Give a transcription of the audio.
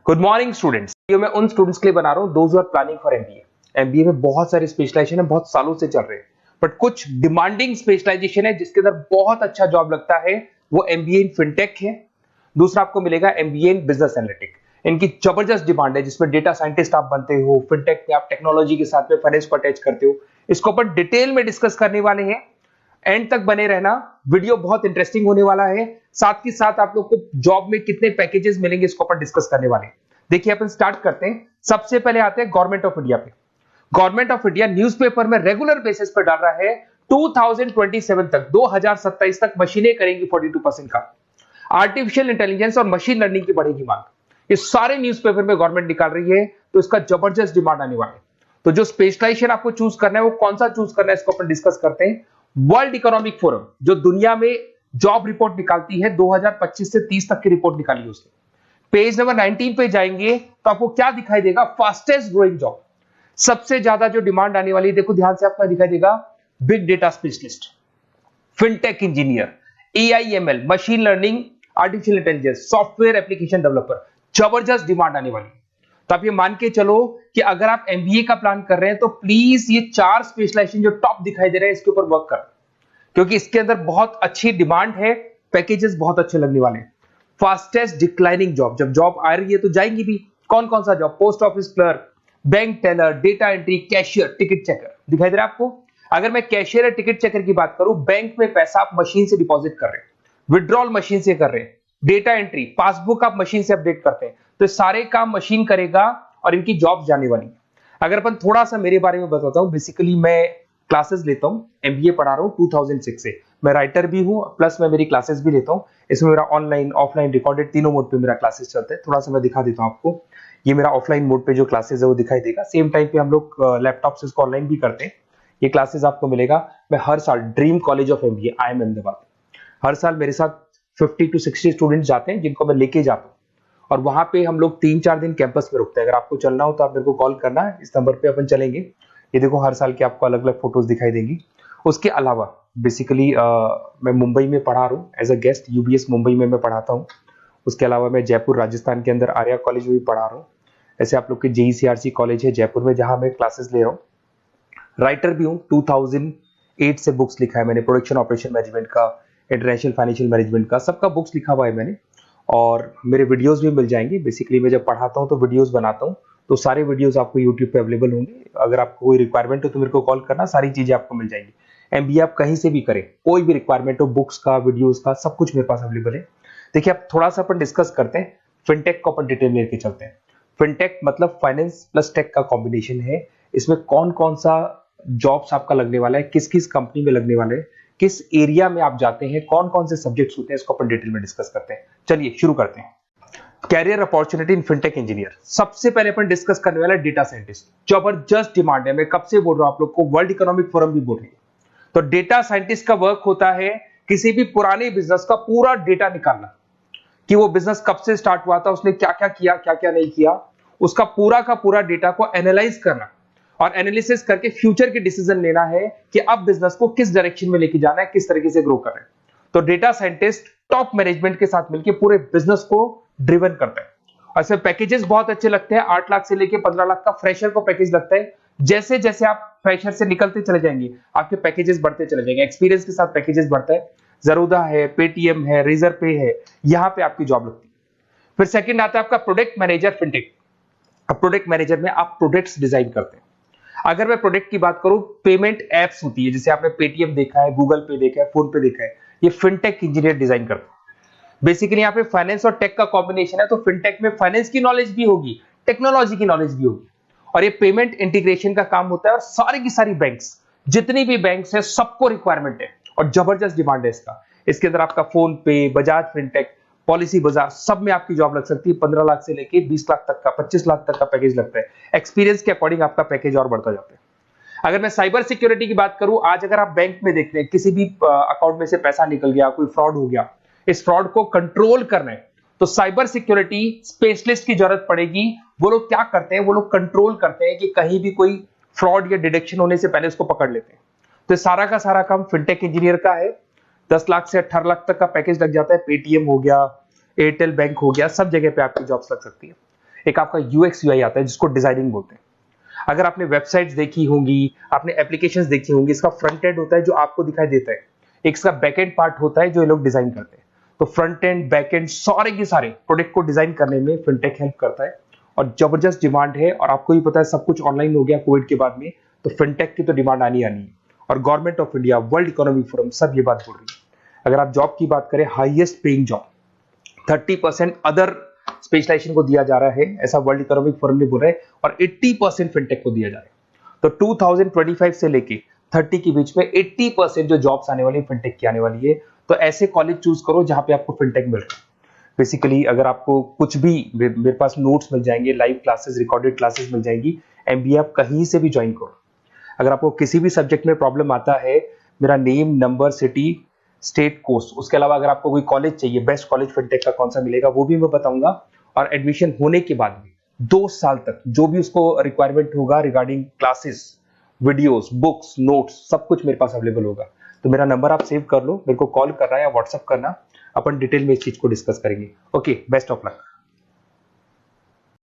Good morning students. Video मैं उन students के लिए बना रहा हूं those who are planning for MBA. MBA में बहुत सारे स्पेशलाइजेशन है, बहुत सालों से चल रहे हैं, बट कुछ डिमांडिंग स्पेशलाइजेशन है जिसके अंदर बहुत अच्छा जॉब लगता है, वो एमबीए इन फिनटेक है। दूसरा आपको मिलेगा एमबीए इन बिजनेस एनालिटिक। इनकी जबरदस्त डिमांड है, जिसमें डेटा साइंटिस्ट आप बनते हो, फिनटेक में आप टेक्नोलॉजी के साथ में फाइनेंस को अटैच करते हो। इसको अपन डिटेल में डिस्कस करने वाले हैं, एंड तक बने रहना, वीडियो बहुत इंटरेस्टिंग होने वाला है। साथ ही साथ आप लोग को जॉब में कितने पैकेजेस मिलेंगे इसको अपन डिस्कस करने वाले हैं। देखिए अपन स्टार्ट करते हैं। सबसे पहले आते हैं गवर्नमेंट ऑफ इंडिया पे। गवर्नमेंट ऑफ इंडिया न्यूज़पेपर में रेगुलर बेसिस पर डाल रहा है 2027 तक, 2027 तक मशीनें करेंगी 42% का। आर्टिफिशियल इंटेलिजेंस और मशीन लर्निंग की बढ़ेगी मांग। ये सारे न्यूज़पेपर में गवर्नमेंट निकाल रही है, तो इसका जबरदस्त डिमांड आने वाला है। तो जो स्पेशलाइजेशन आपको चूज करना है वो कौन सा चूज करना है, इसको अपन डिस्कस करते हैं। वर्ल्ड इकोनॉमिक फोरम जो दुनिया में जॉब रिपोर्ट निकालती है, 2025 से 30 तक की रिपोर्ट निकाली है उसने। पेज नंबर 19 पे जाएंगे तो आपको क्या दिखाई देगा, फास्टेस्ट ग्रोइंग जॉब, सबसे ज्यादा जो डिमांड आने वाली है, देखो ध्यान से आपको दिखाई देगा, big data specialist, fintech engineer, AIML, machine learning, artificial intelligence, software application developer, जबरदस्त डिमांड आने वाली है। तो आप ये मान के चलो कि अगर आप एमबीए का प्लान कर रहे हैं तो प्लीज ये 4 स्पेशलाइजेशन जो टॉप दिखाई दे रहे हैं इसके ऊपर वर्क कर, क्योंकि इसके अंदर बहुत अच्छी डिमांड है, पैकेजेस बहुत अच्छे लगने वाले हैं। फास्टेस्ट डिक्लाइनिंग जॉब, जब जॉब आ रही है तो जाएंगी भी। कौन कौन सा job, post office clerk, bank teller, data entry, cashier, ticket checker, दिखाई दे रहा है आपको। अगर मैं कैशियर या टिकट चेकर की बात करूं, बैंक में पैसा आप मशीन से डिपॉजिट कर रहे हैं, विड्रॉल मशीन से कर रहे हैं, डेटा एंट्री, पासबुक आप मशीन से अपडेट करते हैं, तो सारे काम मशीन करेगा और इनकी जॉब जाने वाली है। अगर अपन थोड़ा सा मेरे बारे में बताता हूं, बेसिकली मैं क्लासेस लेता हूं, एमबीए पढ़ा रहा हूं 2006 से। मैं राइटर भी हूं, प्लस मैं मेरी क्लासेस भी लेता हूं। इसमें मेरा ऑनलाइन ऑफलाइन रिकॉर्डेड तीनों मोड पे मेरा क्लासेस चलते हैं। थोड़ा सा मैं दिखा देता हूं आपको। ये मेरा ऑफलाइन मोड पे जो क्लासेस है वो दिखाई देगा। सेम टाइम पे हम लोग लैपटॉप से इसको ऑनलाइन भी करते हैं। ये क्लासेस आपको मिलेगा। मैं हर साल dream college of MBA IIM Ahmedabad, हर साल मेरे साथ 50 to 60 स्टूडेंट्स जाते हैं, जिनको मैं लेके जाता हूँ, और वहां पे हम लोग 3-4 दिन कैंपस में रुकते हैं। अगर आपको चलना हो तो आप मेरे को कॉल करना, इस नंबर पे अपन चलेंगे। ये देखो हर साल की आपको अलग अलग फोटोज दिखाई देंगी। उसके अलावा बेसिकली मैं मुंबई में पढ़ा रहा हूँ as a guest, UBS Mumbai में मैं पढ़ाता हूँ। उसके अलावा मैं जयपुर राजस्थान के अंदर आर्या कॉलेज में भी पढ़ा रहा हूँ। ऐसे आप लोग के JECRC कॉलेज है जयपुर में, जहां मैं क्लासेस ले रहा हूँ। राइटर भी हूँ, 2008 से बुक्स लिखा है मैंने, प्रोडक्शन ऑपरेशन मैनेजमेंट का, इंटरनेशनल फाइनेंशियल मैनेजमेंट का, सबका बुक्स लिखा हुआ है मैंने। और मेरे वीडियोस भी मिल जाएंगे। बेसिकली मैं जब पढ़ाता हूँ तो वीडियोस बनाता हूँ, तो सारे वीडियोस आपको यूट्यूब पे अवेलेबल होंगे। अगर आपको कोई रिक्वायरमेंट हो तो मेरे को कॉल करना, सारी चीजें आपको मिल जाएंगी। एमबीए आप कहीं से भी करें, कोई भी रिक्वायरमेंट हो, बुक्स का, वीडियोस का, सब कुछ मेरे पास अवेलेबल है। देखिए अब थोड़ा सा अपन डिस्कस करते हैं। फिनटेक को अपन डिटेल लेके चलते हैं। फिनटेक मतलब फाइनेंस प्लस टेक का कॉम्बिनेशन है। इसमें कौन कौन सा जॉब्स आपका लगने वाला है, किस किस कंपनी में लगने वाले हैं, किस एरिया में आप जाते हैं, कौन कौन से सब्जेक्ट्स होते हैं, इसको अपन डिटेल में डिस्कस करते हैं। चलिए शुरू करते हैं। Career opportunity in fintech engineer. सबसे पहले अपन डिस्कस करने वाला है डेटा साइंटिस्ट। जबरदस्त डिमांड है, मैं कब से बोल रहा हूं आप लोग को, वर्ल्ड इकोनॉमिक फोरम भी बोल रही है। तो डेटा साइंटिस्ट का वर्क होता है किसी भी पुराने बिजनेस का पूरा डेटा निकालना, कि वो बिजनेस कब से स्टार्ट हुआ था, उसने क्या क्या किया, क्या क्या नहीं किया, उसका पूरा का पूरा डेटा को एनालाइज करना और एनालिसिस करके फ्यूचर के डिसीजन लेना है कि अब बिजनेस को किस डायरेक्शन में लेके जाना है, किस तरीके से ग्रो कर रहे हैं। तो डेटा साइंटिस्ट टॉप मैनेजमेंट के साथ मिलकर पूरे बिजनेस को ड्रिवन करता है। और इसमें पैकेजेस बहुत अच्छे लगते हैं। 8 लाख से लेकर 15 लाख का फ्रेशर को पैकेज लगता है। जैसे जैसे आप फ्रेशर से निकलते चले जाएंगे, आपके पैकेजेस बढ़ते चले जाएंगे, एक्सपीरियंस के साथ पैकेजेस बढ़ता है। जरूदा है, पेटीएम है, रेजर पे है, यहां पे आपकी जॉब लगती है। फिर सेकंड आता है आपका प्रोडक्ट मैनेजर फिनटेक। अब प्रोडक्ट मैनेजर में आप प्रोडक्ट्स डिजाइन करते हैं। अगर मैं प्रोडक्ट की बात करूं, पेमेंट एप्स होती है, जैसे आपने पेटीएम देखा है, गूगल पे देखा है, फोन पे देखा है, ये फिनटेक इंजीनियर डिजाइन करते हैं। बेसिकली यहाँ पे फाइनेंस और टेक का कॉम्बिनेशन है, तो फिनटेक में फाइनेंस की नॉलेज भी होगी, टेक्नोलॉजी की नॉलेज भी होगी, और ये पेमेंट इंटीग्रेशन का काम होता है। और सारी की सारी बैंक्स, जितनी भी बैंक्स है, सबको रिक्वायरमेंट है और जबरदस्त डिमांड है इसका। इसके अंदर आपका फोन पे, बजाज फिनटेक, पॉलिसी बाजार, सब में आपकी जॉब लग सकती है। 15 लाख से लेके 20 लाख तक का, 25 लाख तक का पैकेज लगता है। एक्सपीरियंस के अकॉर्डिंग आपका पैकेज और बढ़ता जाता है। अगर मैं साइबर सिक्योरिटी की बात करूं, आज अगर आप बैंक में देखते हैं किसी भी अकाउंट में से पैसा निकल गया, कोई फ्रॉड हो गया, इस फ्रॉड को कंट्रोल करना है तो साइबर सिक्योरिटी स्पेशलिस्ट की जरूरत पड़ेगी। वो लोग क्या करते हैं, वो लोग कंट्रोल करते हैं कि कहीं भी कोई फ्रॉड या डिटेक्शन होने से पहले उसको पकड़ लेते हैं। तो सारा का सारा काम फिनटेक इंजीनियर का है। 10 लाख से 18 लाख तक का पैकेज लग जाता है। पेटीएम हो गया, एयरटेल बैंक हो गया, सब जगह पे आपकी जॉब्स लग सकती है। एक आपका यूएक्स यूआई आता है जिसको डिजाइनिंग बोलते हैं। अगर आपने वेबसाइट्स देखी होंगी, आपने एप्लीकेशंस देखी होंगी, इसका फ्रंट एंड होता है जो आपको दिखाई देता है, एक इसका बैक एंड पार्ट होता है जो ये लोग डिजाइन करते हैं। तो फ्रंट एंड बैक एंड सारे के सारे प्रोडक्ट को डिजाइन करने में फिनटेक हेल्प करता है और जबरदस्त डिमांड है। और आपको ही पता है सब कुछ ऑनलाइन हो गया कोविड के बाद में, तो फिनटेक की तो डिमांड आनी है। और government of India, world economic forum सब ये बात बोल रही है। अगर आप जॉब की बात करें, highest paying job 30% other specialisation को दिया जा रहा है, ऐसा वर्ल्ड इकोनॉमिक फोरम ने बोला है, और 80% फिनटेक को दिया जा रहा है। तो 2025 से लेके 30 के बीच में 80% जो जॉब्स आने वाली है फिनटेक की आने वाली है। तो ऐसे कॉलेज चूज करो जहां पे आपको फिनटेक मिल रहा है। बेसिकली अगर आपको कुछ भी, मेरे पास नोट्स मिल जाएंगे, लाइव क्लासेस, रिकॉर्डेड क्लासेस मिल जाएंगी, एमबीए आप कहीं से भी ज्वाइन करो। अगर आपको किसी भी सब्जेक्ट में प्रॉब्लम आता है, मेरा name, number, city, state, course, उसके अलावा अगर आपको कोई कॉलेज चाहिए, बेस्ट कॉलेज फिनटेक का कौन सा मिलेगा वो भी मैं बताऊंगा। और एडमिशन होने के बाद भी 2 साल तक जो भी उसको रिक्वायरमेंट होगा regarding classes, videos, books, notes, सब कुछ मेरे पास अवेलेबल होगा। तो मेरा नंबर आप सेव कर लो, मेरे को कॉल करना या व्हाट्सएप करना, अपन डिटेल में इस चीज को डिस्कस करेंगे। Okay, best of luck.